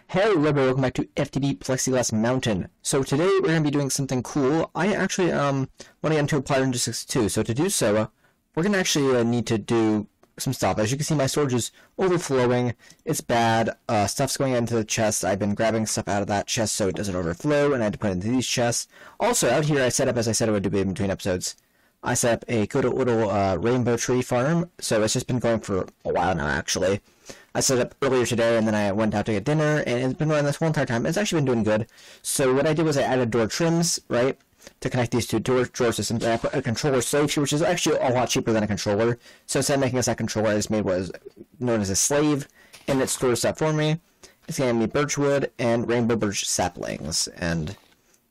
Hey everybody, welcome back to FTB Plexiglass Mountain. So today we're going to be doing something cool. I actually want to get into Applied Ninja 62. So to do so, we're going to actually need to do some stuff. As you can see, my storage is overflowing. It's bad. Stuff's going into the chest. I've been grabbing stuff out of that chest so it doesn't overflow, and I had to put it into these chests. Also, out here I set up, as I said I would do in between episodes, I set up a good little rainbow tree farm. So it's just been going for a while now, actually. I set it up earlier today, and then I went out to get dinner, and it's been running this whole entire time. It's actually been doing good. So what I did was I added door trims, right, to connect these two drawer systems, and I put a controller slave here, which is actually a lot cheaper than a controller. So instead of making a second controller, I just made what is known as a slave, and it stores stuff for me. It's going to be birchwood and rainbow birch saplings, and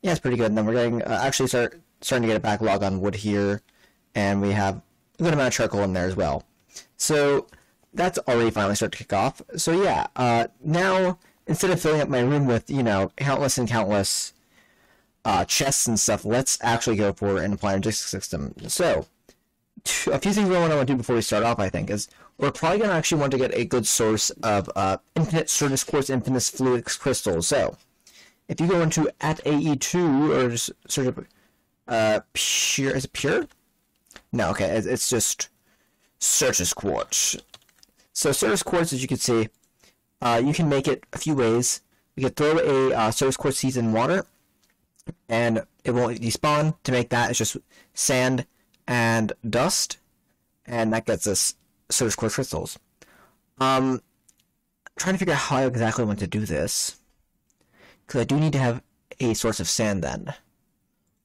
yeah, it's pretty good. And then we're getting actually starting to get a backlog on wood here, and we have a good amount of charcoal in there as well. So that's already finally started to kick off. So yeah, now instead of filling up my room with, you know, countless and countless chests and stuff, let's actually go for an applied logistics system. So a few things we want to do before we start off, I think, is we're probably going to actually want to get a good source of infinite Certus quartz infinite fluid crystals. So if you go into @AE2 or just search up pure, is it pure? No, okay, it's just Certus quartz. So Certus quartz, as you can see, you can make it a few ways. You could throw a Certus quartz seeds in water, and it won't despawn. To make that, it's just sand and dust, and that gets us Certus quartz crystals. Trying to figure out how I exactly want to do this, because I do need to have a source of sand then,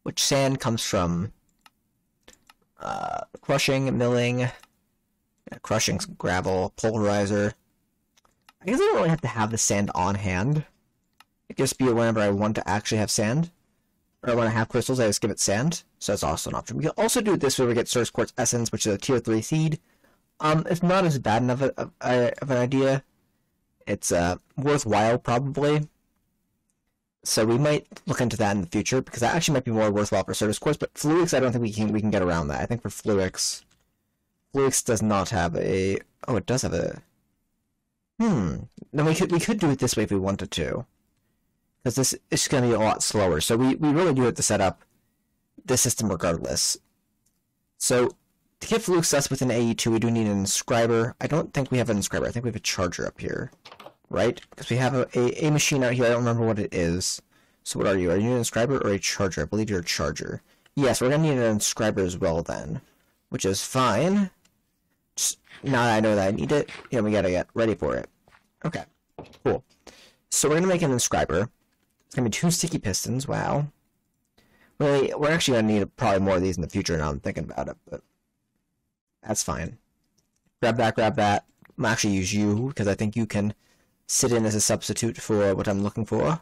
which sand comes from crushing, milling. Crushing gravel, polarizer. I guess I don't really have to have the sand on hand. It can just be whenever I want to actually have sand. Or when I have crystals, I just give it sand. So that's also an option. We can also do it this way. We get Certus quartz essence, which is a tier 3 seed. It's not as bad enough of an idea. It's worthwhile, probably. So we might look into that in the future, because that actually might be more worthwhile for Certus quartz. But Fluix, I don't think we can get around that. I think for Fluix does not have a... Oh, it does have a... Then we could do it this way if we wanted to. Because this is going to be a lot slower. So we really do have to set up this system regardless. So to get Fluix with an AE2, we do need an inscriber. I don't think we have an inscriber. I think we have a charger up here. Right? Because we have a machine out here. I don't remember what it is. So what are you? Are you an inscriber or a charger? I believe you're a charger. Yes, we're going to need an inscriber as well then. Which is fine. Just now that I know that I need it, yeah, we gotta get ready for it. Okay, cool. So we're gonna make an inscriber. It's gonna be 2 sticky pistons. Wow. Really, we're actually gonna need probably more of these in the future. Now I'm thinking about it, but that's fine. Grab that. Grab that. I'm gonna actually use you because I think you can sit in as a substitute for what I'm looking for.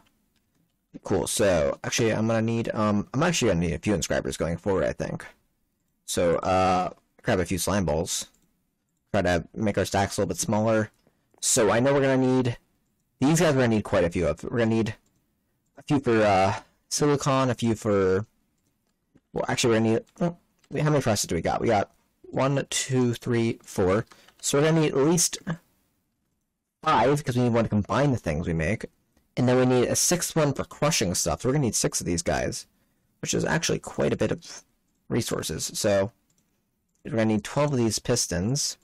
Cool. So actually, I'm actually gonna need a few inscribers going forward, I think. So grab a few slime balls. Try to make our stacks a little bit smaller. So I know we're going to need... These guys we're going to need quite a few of. We're going to need a few for silicon, a few for... Well, actually we're going to need... Oh, how many processes do we got? We got 1, 2, 3, 4. So we're going to need at least 5, because we need one to combine the things we make. And then we need a 6th one for crushing stuff. So we're going to need 6 of these guys, which is actually quite a bit of resources. So we're going to need 12 of these pistons.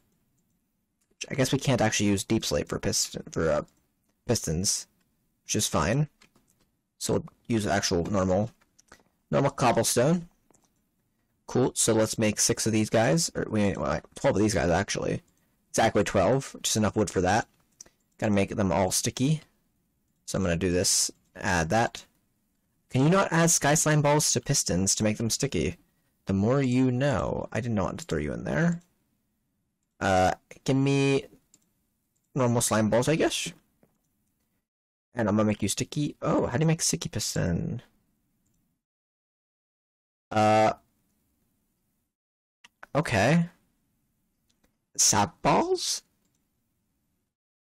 I guess we can't actually use deep slate for pistons, which is fine. So we'll use actual normal cobblestone. Cool. So let's make 6 of these guys, or we need 12 of these guys actually. Exactly 12, just enough wood for that. Gotta make them all sticky. So I'm gonna do this. Add that. Can you not add sky slime balls to pistons to make them sticky? The more you know. I did not want to throw you in there. Give me normal slime balls, I guess. And I'm gonna make you sticky. Oh, how do you make sticky piston? Okay. Sap balls?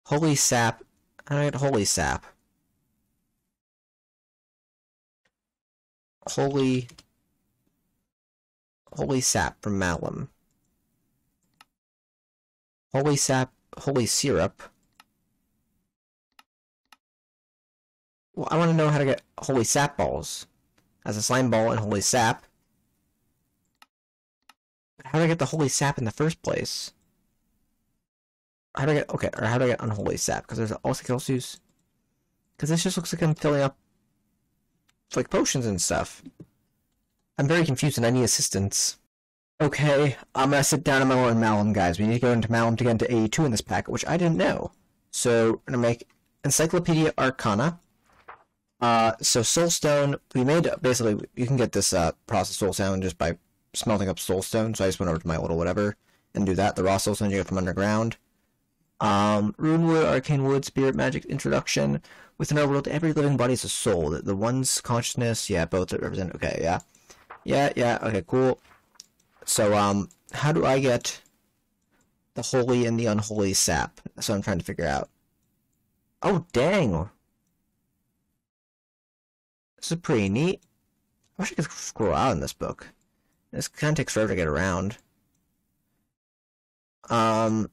Holy sap. How do I get holy sap? Holy sap from Malum. Holy sap, holy syrup. Well, I want to know how to get holy sap balls. As a slime ball and holy sap. How do I get the holy sap in the first place? How do I get, okay, or how do I get unholy sap? Because there's also, I can also use, because this just looks like I'm filling up, like, potions and stuff. I'm very confused and I need assistance. Okay, I'm gonna sit down and learn Malum, guys. We need to go into Malum to get into AE2 in this pack, which I didn't know. So, I'm gonna make Encyclopedia Arcana. So Soulstone, we made, basically, you can get this, processed Soulstone just by smelting up Soulstone, so I just went over to my little whatever and do that. The raw Soulstone you get from underground. Rune Wood, Arcane Wood, Spirit Magic Introduction. Within our world, every living body is a soul. The one's consciousness, yeah, both represent, okay, yeah. Yeah, okay, cool. So, how do I get the holy and the unholy sap? That's what I'm trying to figure out. Oh, dang! This is pretty neat. I wish I could scroll out in this book. This kind of takes forever to get around. I'm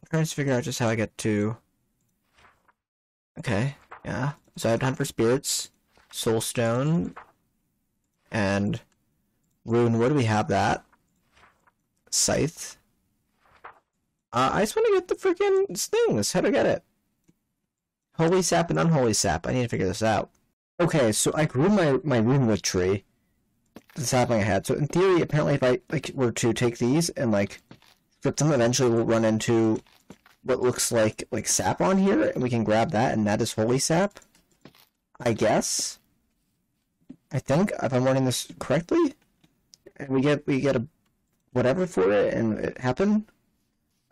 trying to figure out just how I get to... Okay, yeah. So I have Hunt for Spirits, Soulstone, and Rune Wood, we have that. Scythe. I just want to get the freaking things. How do I get it? Holy sap and unholy sap. I need to figure this out. Okay, so I grew my Runewood tree. That's happening ahead. So in theory, apparently if I were to take these and strip them, eventually we'll run into what looks like sap on here, and we can grab that, and that is holy sap. I guess. I think, if I'm learning this correctly. And we get a whatever for it, and it happened.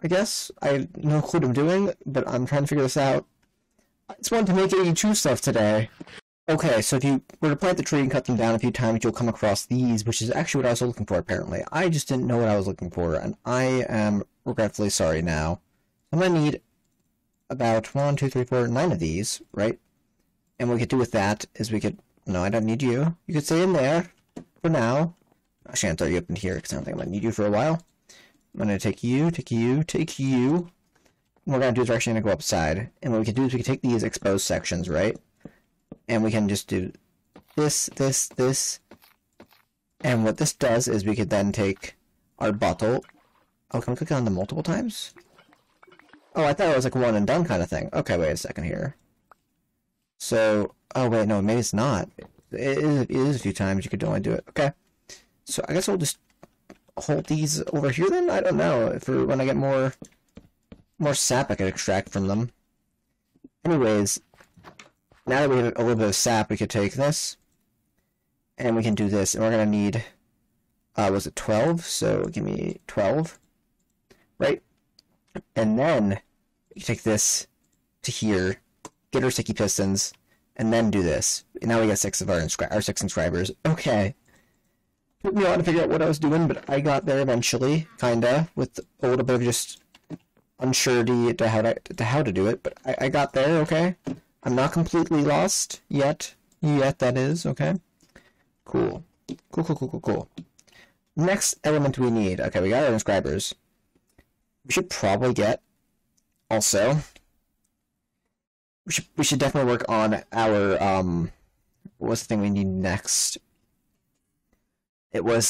I guess. I have no clue what I'm doing, but I'm trying to figure this out. I just wanted to make AE2 stuff today. Okay, so if you were to plant the tree and cut them down a few times, you'll come across these, which is actually what I was looking for, apparently. I just didn't know what I was looking for, and I am regretfully sorry now. I'm going to need about 1, 2, 3, 4, 9 of these, right? And what we could do with that is we could... No, I don't need you. You could stay in there for now. Actually, I'm going to throw you up in here, because I don't think I'm going to need you for a while. I'm going to take you, take you, take you. And what we're going to do is we're actually going to go upside. And what we can do is we can take these exposed sections, right? And we can just do this, this, this. And what this does is we could then take our bottle. Oh, can we click on them multiple times? Oh, I thought it was like one and done kind of thing. Okay, wait a second here. So, oh wait, no, maybe it's not. It is a few times you could only do it. Okay. So I guess we'll just hold these over here then? I don't know. For when I get more sap I could extract from them. Anyways, now that we have a little bit of sap, we could take this. And we can do this. And we're going to need, was it 12? So give me 12. Right? And then you take this to here, get our sticky pistons, and then do this. And now we got 6 of our 6 inscribers. Okay. Took me a while to figure out what I was doing, but I got there eventually, kinda, with a little bit of just unsurety to how to do it. But I got there, okay? I'm not completely lost yet. Yet, that is, okay? Cool. Cool. Next element we need. Okay, we got our inscribers. We should probably get, also, we should definitely work on our, what's the thing we need next? It was,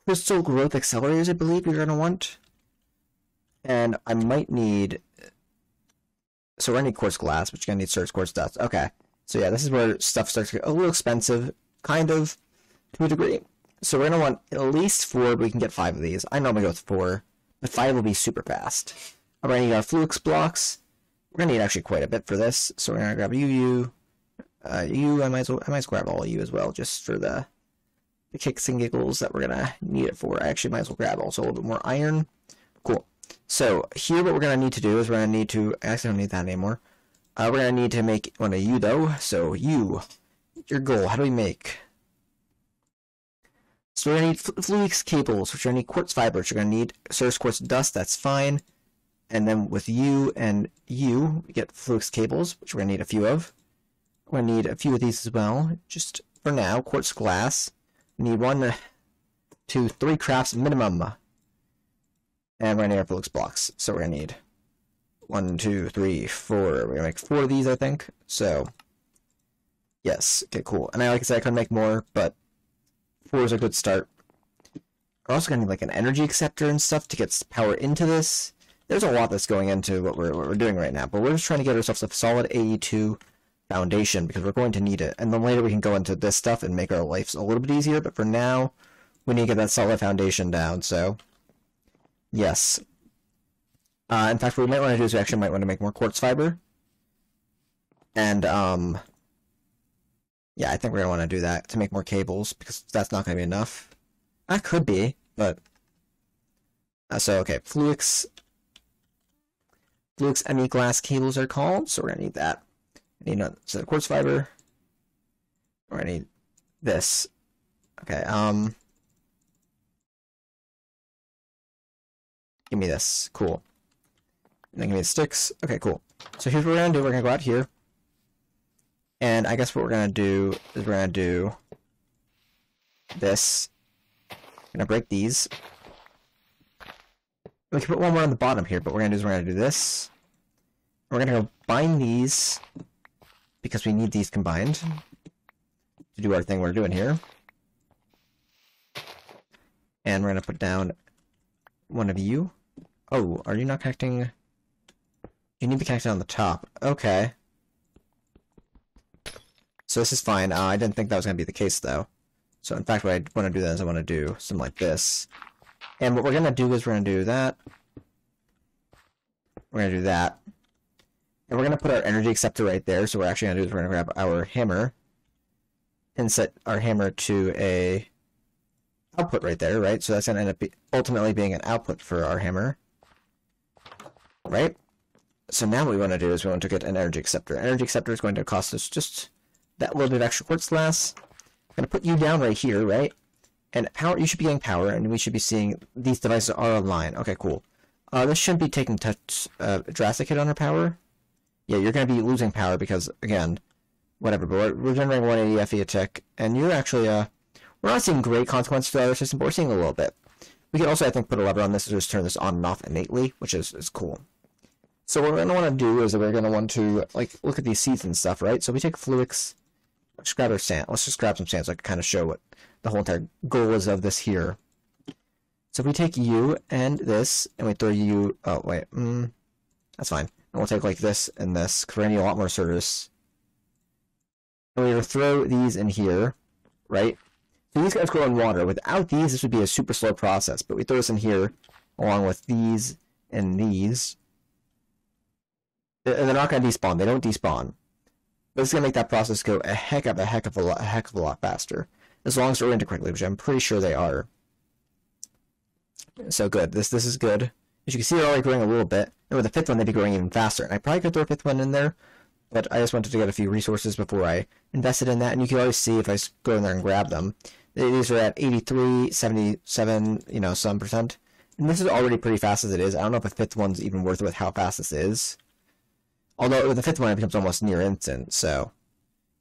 crystal growth accelerators, I believe you're gonna want. And I might need, so we're gonna need quartz glass, but you're gonna need surge quartz dust. Okay. So yeah, this is where stuff starts to get a little expensive, kind of, to a degree. So we're gonna want at least 4, but we can get 5 of these. I normally go with 4. But 5 will be super fast. We're going to need our flux blocks. We're going to need actually quite a bit for this. So we're going to grab you, I might as well grab all of you as well, just for the kicks and giggles that we're going to need it for. I actually might as well grab also a little bit more iron. Cool. So here what we're going to need to do is we're going to need to, I actually don't need that anymore. We're going to need to make one of you though. So you, your goal, how do we make? So we're going to need flux cables, which are going to need quartz fiber, which are going to need surge quartz dust, that's fine. And then with you and you, we get flux cables, which we're going to need a few of. We're going to need a few of these as well, just for now. Quartz glass. We need 1, 2, 3 crafts minimum. And we're going to need our flux blocks. So we're going to need 1, 2, 3, 4. We're gonna make 4 of these, I think. So, yes. Okay, cool. And like I said, I could make more, but 4 is a good start. We're also gonna need like an energy acceptor and stuff to get power into this. There's a lot that's going into what we're doing right now, but we're just trying to get ourselves a solid AE2 foundation because we're going to need it. And then later we can go into this stuff and make our lives a little bit easier, but for now, we need to get that solid foundation down, so yes. In fact, what we might want to do is we actually might want to make more quartz fiber. And, yeah, I think we're going to want to do that to make more cables, because that's not going to be enough. That could be, but... so, okay, Fluix ME glass cables are called, so we're going to need that. I need so quartz fiber. We're going to need this. Okay, give me this. Cool. And then give me the sticks. Okay, cool. So here's what we're going to do. We're going to go out here. And I guess what we're going to do is we're going to do this. I'm going to break these. We can put one more on the bottom here, but what we're going to do is we're going to do this. We're going to go bind these because we need these combined to do our thing we're doing here. And we're going to put down one of you. Oh, are you not connecting? You need to be connected on the top. Okay. So this is fine. I didn't think that was going to be the case, though. So in fact, what I want to do then is I want to do something like this. And what we're going to do is we're going to do that. We're going to do that. And we're going to put our energy acceptor right there. So what we're actually going to do is we're going to grab our hammer and set our hammer to a output right there, right? So that's going to end up ultimately being an output for our hammer. Right? So now what we want to do is we want to get an energy acceptor. Energy acceptor is going to cost us just that little bit of extra quartz glass. I'm going to put you down right here, right? And power, you should be getting power, and we should be seeing these devices are online. Okay, cool. This shouldn't be taking a drastic hit on our power. Yeah, you're going to be losing power because, again, whatever, but we're generating 180 FE a tick, and you're actually, we're not seeing great consequences for the other system, but we're seeing a little bit. We can also, I think, put a lever on this to just turn this on and off innately, which is cool. So what we're going to want to do is we're going to want to, like, look at these seeds and stuff, right? So we take Fluix, let's grab our sand. Let's just grab some sand so I can kind of show what the whole entire goal is of this here. So if we take you and this, and we throw you, oh, wait, that's fine. And we'll take, like, this and this, because we're going to need a lot more service. And we're going to throw these in here, right? So these guys grow in water. Without these, this would be a super slow process, but we throw this in here, along with these and these. And they're not going to despawn. They don't despawn. But it's going to make that process go a heck of a lot faster. As long as they're oriented correctly, which I'm pretty sure they are. So good. This is good. As you can see, they're already growing a little bit. And with the fifth one, they'd be growing even faster. And I probably could throw a fifth one in there, but I just wanted to get a few resources before I invested in that. And you can always see if I go in there and grab them. These are at 83, 77, you know, some percent. And this is already pretty fast as it is. I don't know if a fifth one's even worth it with how fast this is. Although with the fifth one, it becomes almost near instant, so...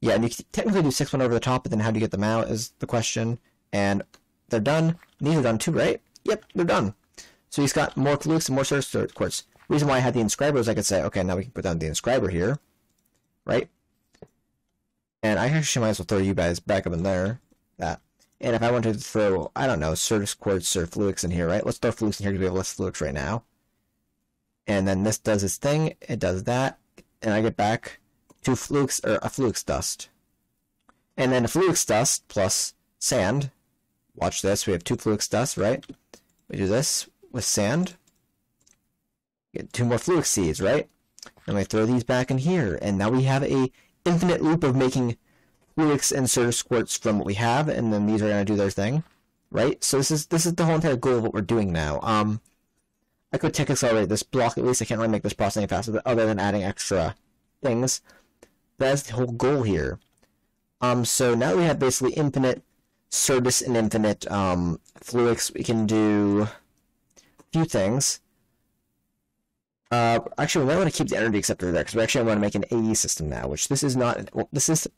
Yeah, and you can technically do 6-1 over the top, but then how do you get them out is the question. And they're done. These are done too, right? Yep, they're done. So he's got more Fluix and more surface quartz. The reason why I had the inscriber is I could say, okay, now we can put down the inscriber here. Right? And I actually might as well throw you guys back up in there. That. And if I wanted to throw, I don't know, surface quartz or Fluix in here, right? Let's throw Fluix in here because we have less Fluix right now. And then this does its thing. It does that. And I get back to Fluix, or a Fluix dust. And then a Fluix dust plus sand. Watch this, we have 2 Fluix dust, right? We do this with sand. Get 2 more Fluix seeds, right? And we throw these back in here. And now we have a infinite loop of making Fluix and surface quartz from what we have, and then these are going to do their thing. Right? So this is the whole entire goal of what we're doing now. I could tick accelerate this block, at least I can't really make this process any faster, other than adding extra things. That's the whole goal here. So now we have basically infinite service and infinite Fluix. We can do a few things. Actually, we might want to keep the energy acceptor there, because we actually want to make an AE system now, which this is not, well, this is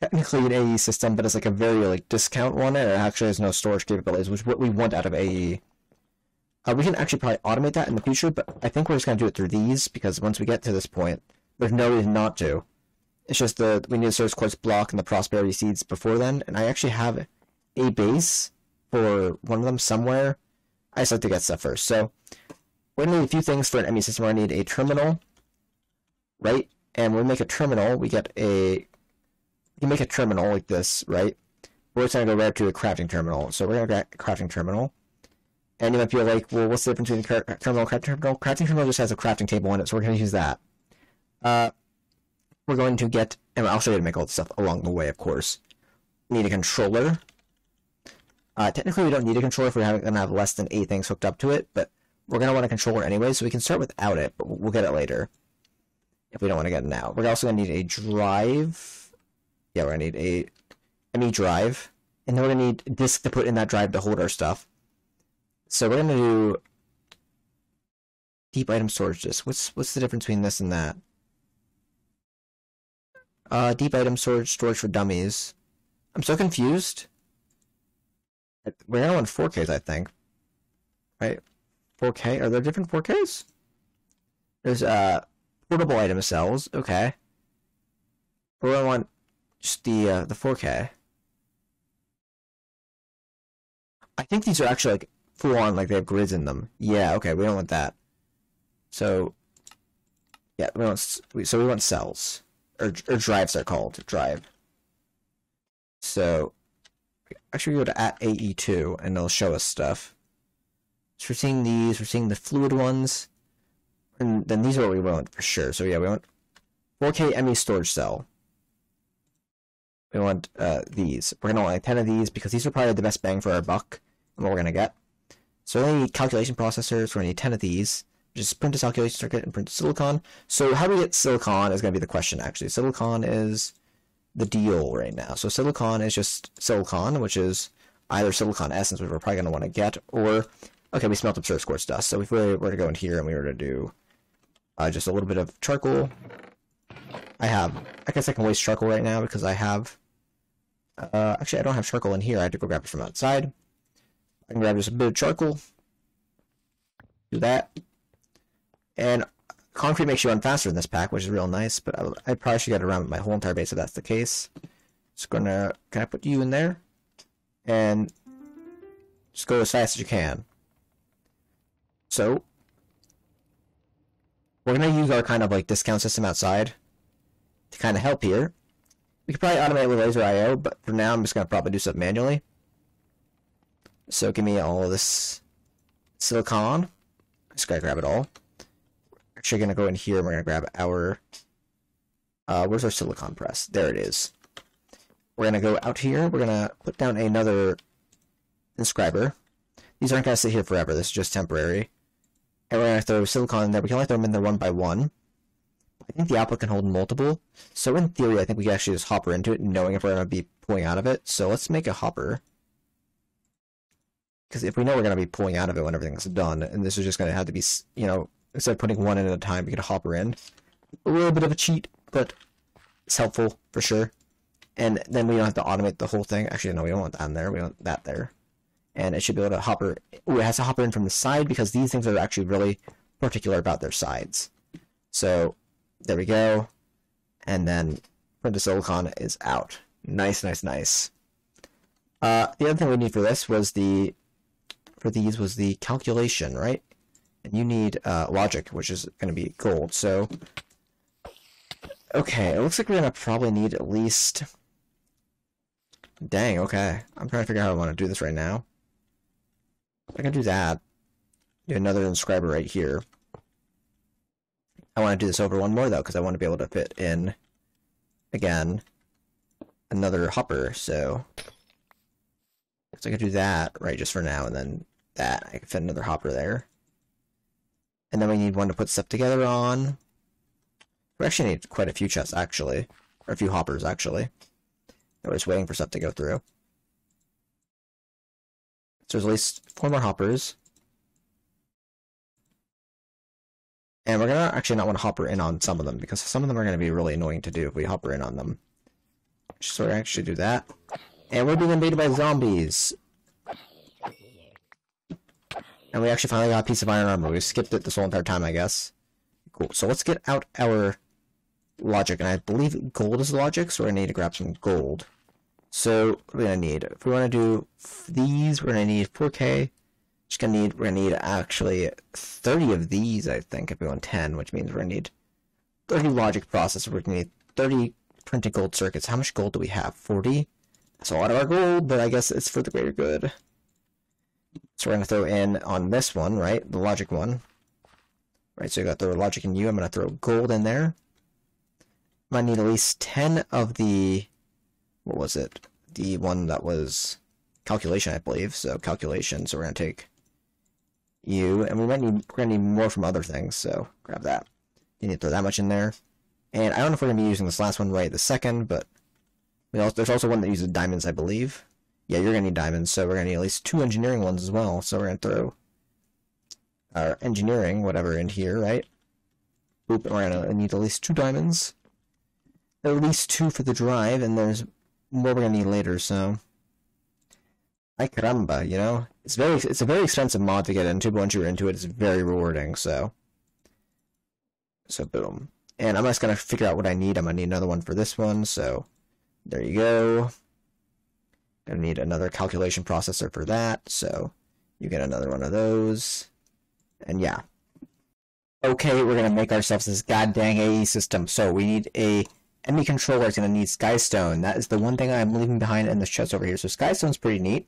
technically an AE system, but it's like a very, like, discount one, and it actually has no storage capabilities, which is what we want out of AE. We can actually probably automate that in the future, but I think we're just going to do it through these, because once we get to this point, there's no reason not to. It's just we need a source quartz block and the prosperity seeds before then, and I actually have a base for one of them somewhere. I just like to get stuff first. So we're going to need a few things for an ME system. We're going to need a terminal, right? And when we make a terminal, we make a terminal like this, right? We're just going to go right to a crafting terminal. So we're going to get a crafting terminal. And you might be like, well, what's the difference between terminal and crafting terminal? Crafting terminal just has a crafting table in it, so we're going to use that. We're going to get, and I'll show you how to make all this stuff along the way, of course. We need a controller. Technically, we don't need a controller if we're going to have less than 8 things hooked up to it, but we're going to want a controller anyway, so we can start without it, but we'll get it later if we don't want to get it now. We're also going to need a drive. Yeah, we're going to need a ME drive, and then we're going to need a disk to put in that drive to hold our stuff. So we're going to do deep item storage disk. What's the difference between this and that? Deep item storage for dummies. I'm so confused. We're going to want 4Ks, I think. Right? 4K? Are there different 4Ks? There's, portable item cells. Okay. We're going to want just the 4K. I think these are actually, like, full on, like, they have grids in them. Yeah, okay, we don't want that. So, yeah, we want cells. Or drives, they're called. Drive. So, actually we go to @AE2, and it'll show us stuff. So we're seeing these, we're seeing the fluid ones, and then these are what we want for sure. So yeah, we want 4K ME storage cell. We want these. We're going to want like 10 of these, because these are probably the best bang for our buck, and what we're going to get. So we only need calculation processors, we're going to need 10 of these. Just print a calculation circuit and print silicon. So how do we get silicon is going to be the question, actually. Silicon is the deal right now. So silicon is just silicon, which is either silicon essence, which we're probably going to want to get, or, okay, we smelt up source quartz dust. So if we were to go in here and we were to do just a little bit of charcoal, I guess I can waste charcoal right now because I have, actually I don't have charcoal in here. I had to go grab it from outside. I can grab just a bit of charcoal, do that. And concrete makes you run faster in this pack, which is real nice, but I probably should get around my whole entire base if that's the case. Just gonna, can I put you in there? And just go as fast as you can. So, we're gonna use our kind of like discount system outside to kind of help here. We could probably automate with laser IO, but for now I'm just gonna probably do stuff manually. So give me all of this silicon. Just gotta grab it all. Actually gonna go in here and we're gonna grab our where's our silicon press? There it is. We're gonna go out here, we're gonna put down another inscriber. These aren't gonna sit here forever, this is just temporary. And we're gonna throw silicon in there. We can only throw them in there one by one. I think the output can hold multiple. So in theory I think we can actually just hopper into it, knowing if we're gonna be pulling out of it. So let's make a hopper. Because if we know we're gonna be pulling out of it when everything's done, and this is just gonna have to be, you know, instead of putting one in at a time, we get a hopper in. A little bit of a cheat, but it's helpful for sure. And then we don't have to automate the whole thing. Actually, no, we don't want that in there. We want that there. And it should be able to hopper. Ooh, it has to hopper in from the side because these things are actually really particular about their sides. So there we go. And then print of silicon is out. Nice, nice, nice. The other thing we need for this was the calculation, right? And you need logic, which is going to be gold. So, okay, it looks like we're going to probably need at least... Dang, okay. I'm trying to figure out how I want to do this right now. I can do that. Do another inscriber right here. I want to do this over one more, though, because I want to be able to fit in, again, another hopper, so I could do that, right, just for now, and then that. I can fit another hopper there. And then we need one to put stuff together on. We actually need quite a few chests, actually. Or a few hoppers, actually. We're just waiting for stuff to go through. So there's at least 4 more hoppers. And we're going to actually not want to hopper in on some of them, because some of them are going to be really annoying to do if we hopper in on them. So we're actually do that. And we're being invaded by zombies. And we actually finally got a piece of iron armor. We skipped it this whole entire time, I guess. Cool. So let's get out our logic. And I believe gold is logic, so we're going to need to grab some gold. So what are we going to need? If we want to do these, we're going to need 4K. We're going to need actually 30 of these, I think, if we want 10, which means we're going to need 30 logic processors. We're going to need 30 printed gold circuits. How much gold do we have? 40? That's a lot of our gold, but I guess it's for the greater good. So we're going to throw in on this one, right? The logic one. Right, so you got to throw logic in you. I'm going to throw gold in there. I might need at least 10 of the... What was it? The one that was calculation, I believe. So calculation. So we're going to take you. And we're going to need more from other things. So grab that. You need to throw that much in there. And I don't know if we're going to be using this last one right this second, but there's also one that uses diamonds, I believe. Yeah, you're going to need diamonds, so we're going to need at least 2 engineering ones as well. So we're going to throw our engineering, whatever, in here, right? Oop, and we're going to need at least 2 diamonds. At least 2 for the drive, and there's more we're going to need later, so... Ay caramba, you know? It's a very expensive mod to get into, but once you're into it, it's very rewarding, so... So, boom. And I'm just going to figure out what I need. I'm going to need another one for this one, so... There you go. Gonna need another calculation processor for that, so you get another one of those. And yeah. Okay, we're gonna make ourselves this goddamn AE system. So we need a enemy controller. It's gonna need Skystone. That is the one thing I'm leaving behind in this chest over here. So Skystone's pretty neat.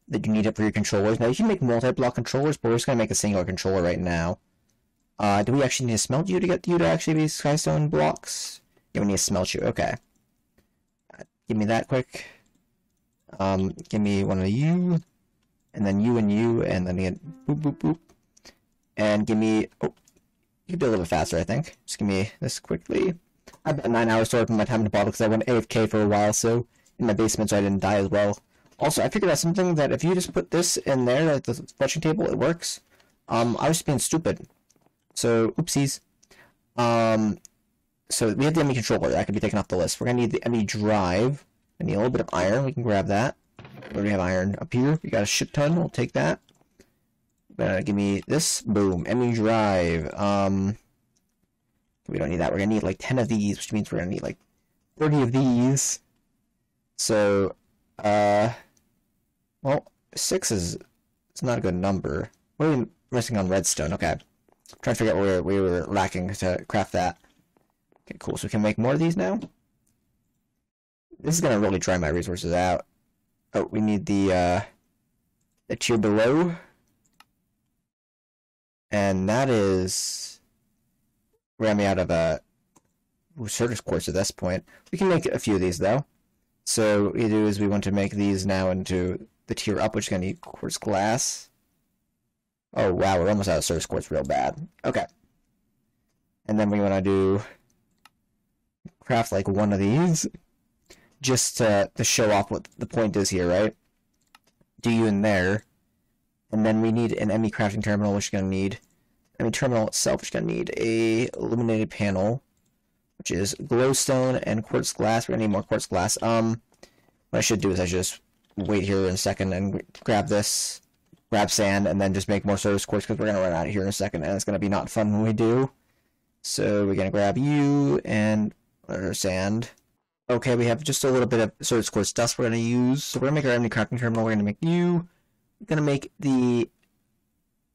That you need it for your controllers. Now you can make multi-block controllers, but we're just gonna make a singular controller right now. Do we actually need to smelt you to get you to actually be Skystone blocks? Yeah, we need to smelt you. Okay. Give me that quick. Give me one of you, and then you, and then again, boop, boop, boop. And give me, oh, you can do a little bit faster, I think. Just give me this quickly. I bet 9 hours to open my time in the bottle because I went AFK for a while, so in my basement, so I didn't die as well. Also, I figured out something that if you just put this in there, like the fetching table, it works. I was just being stupid. So, oopsies. So we have the ME controller. That can be taken off the list. We're going to need the ME drive. I need a little bit of iron. We can grab that. Where do we have iron? Up here. We got a shit ton. We'll take that. Give me this. Boom. ME drive. We don't need that. We're going to need like 10 of these, which means we're going to need like 30 of these. So, well, 6 is it's not a good number. We're resting on redstone. Okay. I'm trying to figure out where we were lacking to craft that. Okay, cool. So we can make more of these now. This is gonna really dry my resources out. Oh, we need the tier below. And that is... We're gonna be out of surface quartz at this point. We can make a few of these though. So what we do is we want to make these now into the tier up, which is gonna need quartz glass. Oh wow, we're almost out of surface quartz real bad. Okay. And then we wanna do craft like one of these. Just to show off what the point is here, right? Do you in there. And then we need an ME crafting terminal, which is going to need... ME terminal itself, which is going to need a illuminated panel, which is glowstone and quartz glass. We're going to need more quartz glass. What I should do is I should just wait here in a second and grab this, grab sand, and then just make more surface quartz, because we're going to run out of here in a second, and it's going to be not fun when we do. So we're going to grab you and sand. Okay, we have just a little bit of surface quartz dust we're going to use. So we're going to make our ME crafting terminal. We're going to make you. We're going to make the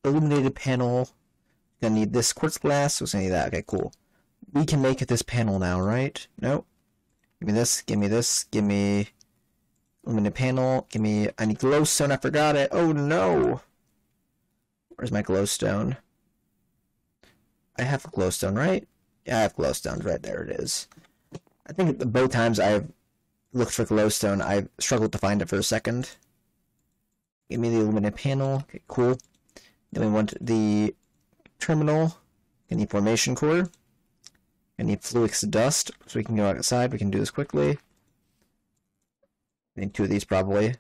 illuminated panel. We're going to need this quartz glass. So it's going to need that. Okay, cool. We can make this panel now, right? Nope. Give me this. Give me this. Give me illuminated panel. Give me... I need glowstone. I forgot it. Oh, no. Where's my glowstone? I have glowstone, right? Yeah, I have glowstone. Right there it is. I think both times I've looked for glowstone, I've struggled to find it for a second. Give me the illuminated panel. Okay, cool. Then we want the terminal. I need formation core. I need fluix dust, so we can go outside. We can do this quickly. I need 2 of these probably.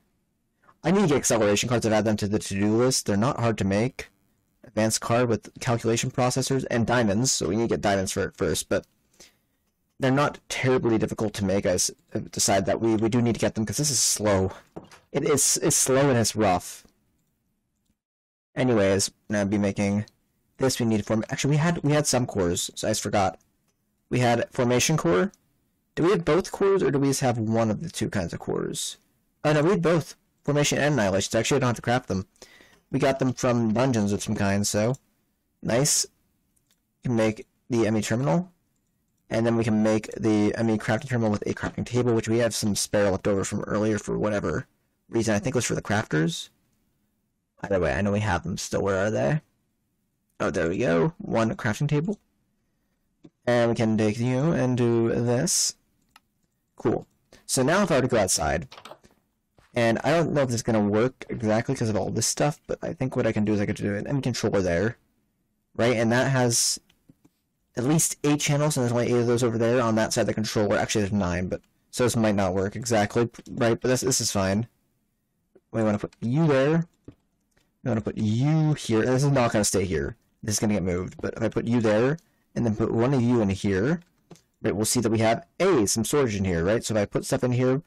I need to get acceleration cards and add them to the to-do list. They're not hard to make. Advanced card with calculation processors and diamonds, so we need to get diamonds for it first, but they're not terribly difficult to make. I decide that we do need to get them because this is slow. It's slow and it's rough. Anyways, I'll be making this. We need to form. Actually, we had some cores, so I just forgot. We had formation core. Do we have both cores, or do we just have one of the two kinds of cores? Oh no, we had both formation and annihilation. So actually, I don't have to craft them. We got them from dungeons of some kind. So nice. We can make the ME terminal, and then we can make the ME crafting terminal with a crafting table, which we have some spare left over from earlier for whatever reason. I think it was for the crafters. Either way, I know we have them still. Where are they? Oh, there we go. One crafting table. And we can take you and do this. Cool. So now if I were to go outside, and I don't know if this is going to work exactly because of all this stuff, but I think what I can do is I could do an ME controller there, right? And that has at least 8 channels, and there's only 8 of those over there on that side of the controller. Actually, there's 9, but so this might not work exactly, right? But this is fine. We want to put you there. We want to put you here. And this is not going to stay here. This is going to get moved. But if I put you there, and then put one of you in here, right, we'll see that we have some storage in here, right? So if I put stuff in here,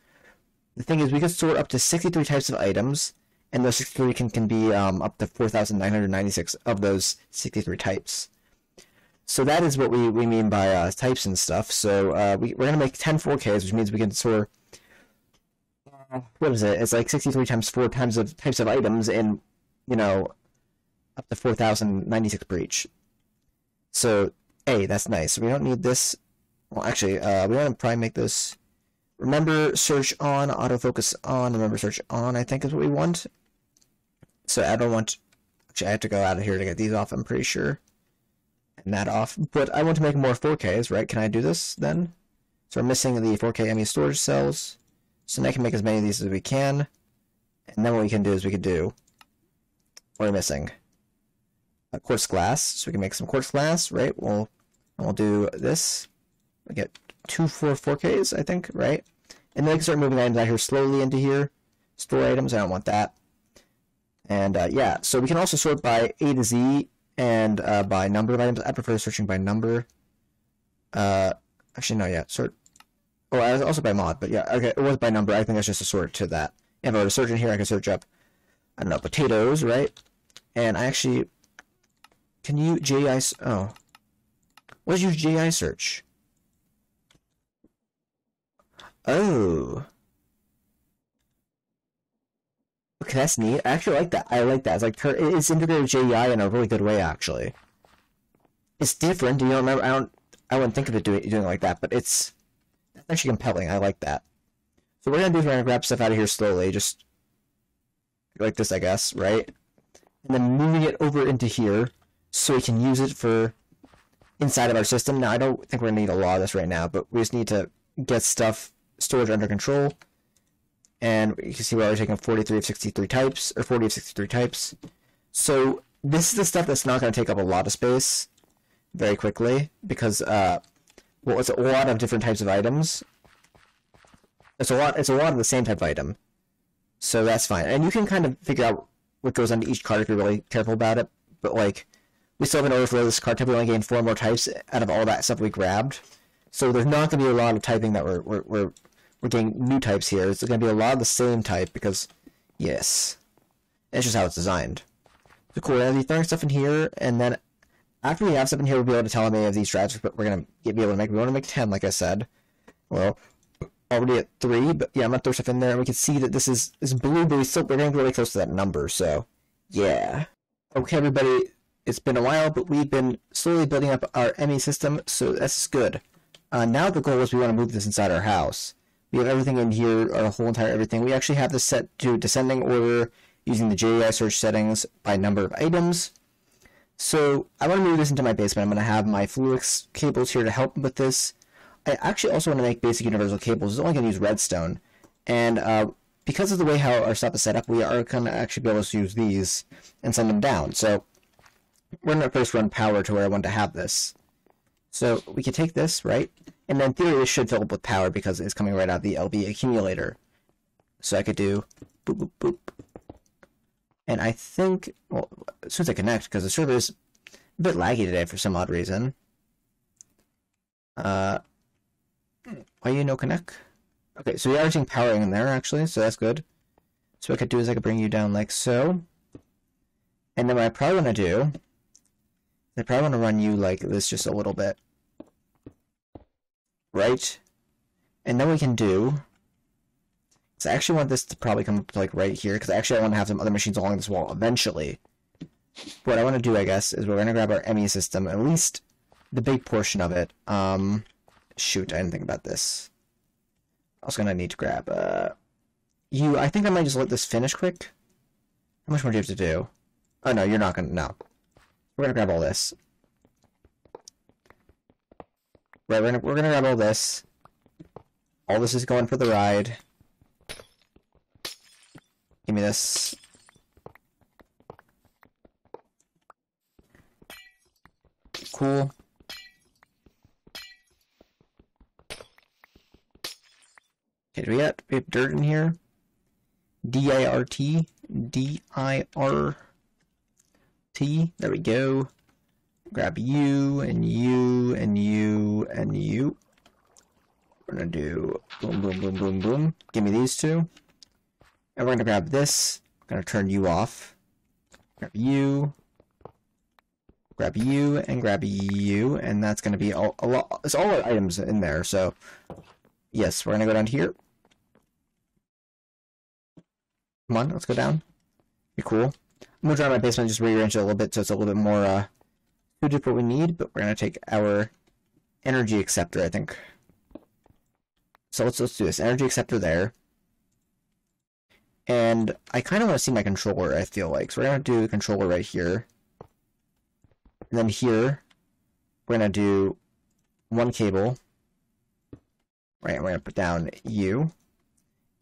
the thing is we can store up to 63 types of items, and those 63 can be up to 4,996 of those 63 types. So that is what we mean by types and stuff. So we're going to make 10 4Ks, which means we can store, what is it? It's like 63 times 4 types of items in, you know, up to 4,096 per each. So, that's nice. We don't need this. Well, actually, we want to probably make this. Remember search on, autofocus on, remember search on, I think is what we want. So I don't want, actually I have to go out of here to get these off, I'm pretty sure. And that off. But I want to make more 4Ks, right? Can I do this then? So we're missing the 4K ME storage cells. So now I can make as many of these as we can. And then what we can do is we could do, what are we missing? Quartz glass, so we can make some quartz glass, right? We'll do this. We get 2 4Ks, I think, right? And then we can start moving items out here slowly into here. Store items, I don't want that. And yeah, so we can also sort by A to Z and by number of items. I prefer searching by number. Actually, no, yeah, sort. Oh, I was also by mod, but yeah, okay, it was by number. I think that's just a sort to that. If I were to search in here, I can search up, I don't know, potatoes, right? And I actually. Can you JI? Oh, what is your JI search? Oh, okay, that's neat. I actually like that. I like that. It's like it's integrated JI in a really good way. Actually, it's different. You don't remember? I wouldn't think of it doing it like that, but that's actually compelling. I like that. So what we're gonna do is we're gonna grab stuff out of here slowly, just like this, I guess, right? And then moving it over into here. So we can use it for inside of our system. Now, I don't think we're going to need a lot of this right now, but we just need to get storage under control. And you can see we're already taking 43 of 63 types, or 40 of 63 types. So this is the stuff that's not going to take up a lot of space very quickly, because, well, it's a lot of different types of items. It's a lot of the same type of item. So that's fine. And you can kind of figure out what goes onto each card if you're really careful about it, but, like, we still have an overflow of this card type. We only gained 4 more types out of all that stuff we grabbed. So there's not going to be a lot of typing that we're getting new types here. It's going to be a lot of the same type because, yes, it's just how it's designed. So cool, we're going to be throwing stuff in here, and then after we have stuff in here, we'll be able to tell how many of these drives we're going to be able to make. We want to make 10, like I said. Well, already at 3, but yeah, I'm going to throw stuff in there, and we can see that this is blue, but we're getting really close to that number, so yeah. Okay, everybody. It's been a while, but we've been slowly building up our ME system, so that's good. Now the goal is we want to move this inside our house. We have everything in here, our whole entire everything. We actually have this set to descending order using the JEI search settings by number of items. So I want to move this into my basement. I'm going to have my Fluix cables here to help with this. I actually also want to make basic universal cables. It's only going to use redstone. And because of the way how our stuff is set up, we are going to actually be able to use these and send them down. So we're going to first run power to where I want to have this. So we can take this, right? And then in theory, this should fill up with power because it's coming right out of the LB accumulator. So I could do boop, boop, boop. And I think, well, as soon as I connect, because the server is a bit laggy today for some odd reason. Why you no connect? Okay, so we are seeing powering in there, actually, so that's good. So what I could do is I could bring you down like so. And then what I probably want to do, I probably want to run you like this just a little bit. Right? And then we can do... So I actually want this to probably come up to like right here, because actually I want to have some other machines along this wall eventually. What I want to do, I guess, is we're going to grab our ME system, at least the big portion of it. Shoot, I didn't think about this. I was going to need to grab, I think I might just let this finish quick. How much more do you have to do? Oh, no, you're not going to, no. We're going to grab all this. Right, we're gonna grab all this. All this is going for the ride. Give me this. Cool. Okay, do we have dirt in here? D-I-R-T? D-I-R-T? There we go. Grab you, and you, and you, and you. We're gonna do boom, boom, boom, boom, boom. Give me these two. And we're gonna grab this. We're gonna turn you off. Grab you, and grab you, and that's gonna be a lot. It's all our items in there. So, yes, we're gonna go down here. Come on, let's go down. Be cool. I'm gonna try my basement, just rearrange it a little bit so it's a little bit more suited for what we need. But we're gonna take our energy acceptor, I think. So let's do this. Energy acceptor there. And I kind of want to see my controller, I feel like. So we're going to do the controller right here. And then here, we're going to do one cable. Right, and we're going to put down U.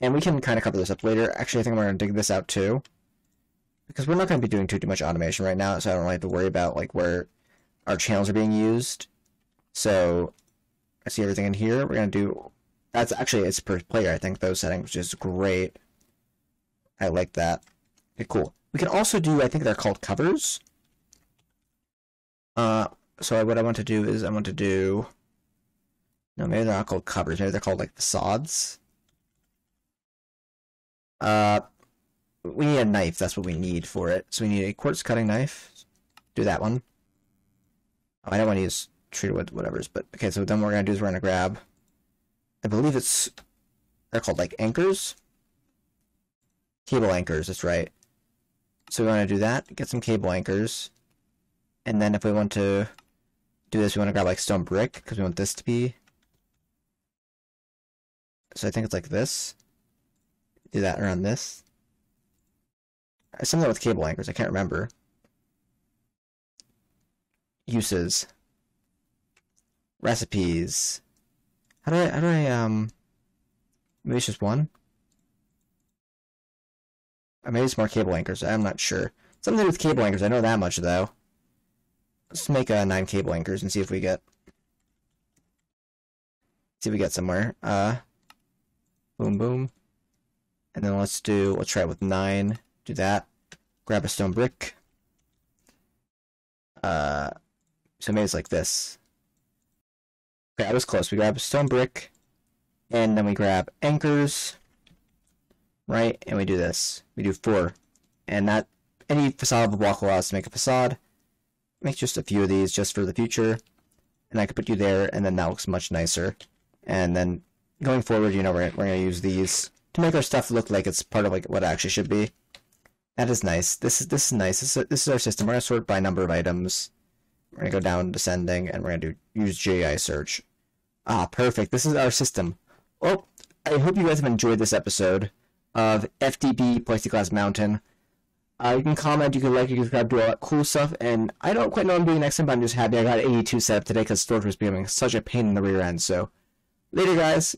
And we can kind of cover this up later. Actually, I think we're going to dig this out too. Because we're not going to be doing too much automation right now, so I don't really have to worry about like where our channels are being used. So, I see everything in here. We're going to do... That's actually, it's per player, I think, those settings, which is great. I like that. Okay, cool. We can also do, I think they're called covers. So what I want to do is, I want to do... No, maybe they're not called covers. Maybe they're called, like, facades. We need a knife. That's what we need for it. So we need a quartz cutting knife. Do that one. Oh, I don't want to use treated wood, whatever's, but... Okay, so then what we're going to do is we're going to grab... I believe they're called, like, anchors? Cable anchors, that's right. So we want to do that, get some cable anchors. And then if we want to do this, we want to grab, like, stone brick, because we want this to be... So I think it's like this. Do that around this. Something with cable anchors, I can't remember. Uses. Recipes. How do I, maybe it's just one? Or maybe it's more cable anchors, I'm not sure. Something to do with cable anchors, I know that much, though. Let's make 9 cable anchors and see if we get... somewhere. Boom, boom. And then let's try it with 9. Do that. Grab a stone brick. So maybe it's like this. Okay, I was close. We grab a stone brick, and then we grab anchors, right? And we do this. We do 4. And that, any facade of a block will allow us to make a facade. Make just a few of these just for the future. And I could put you there, and then that looks much nicer. And then going forward, you know, we're going to use these to make our stuff look like it's part of like what it actually should be. That is nice. This is nice. This is our system. We're going to sort by number of items. We're going to go down descending, and we're going to use GI search. Ah, perfect. This is our system. Well, I hope you guys have enjoyed this episode of FTB Plexiglass Mountain. You can comment, you can like, you can subscribe, do all that cool stuff, and I don't quite know what I'm doing next time, but I'm just happy I got 82 set up today because storage was becoming such a pain in the rear end, so later guys.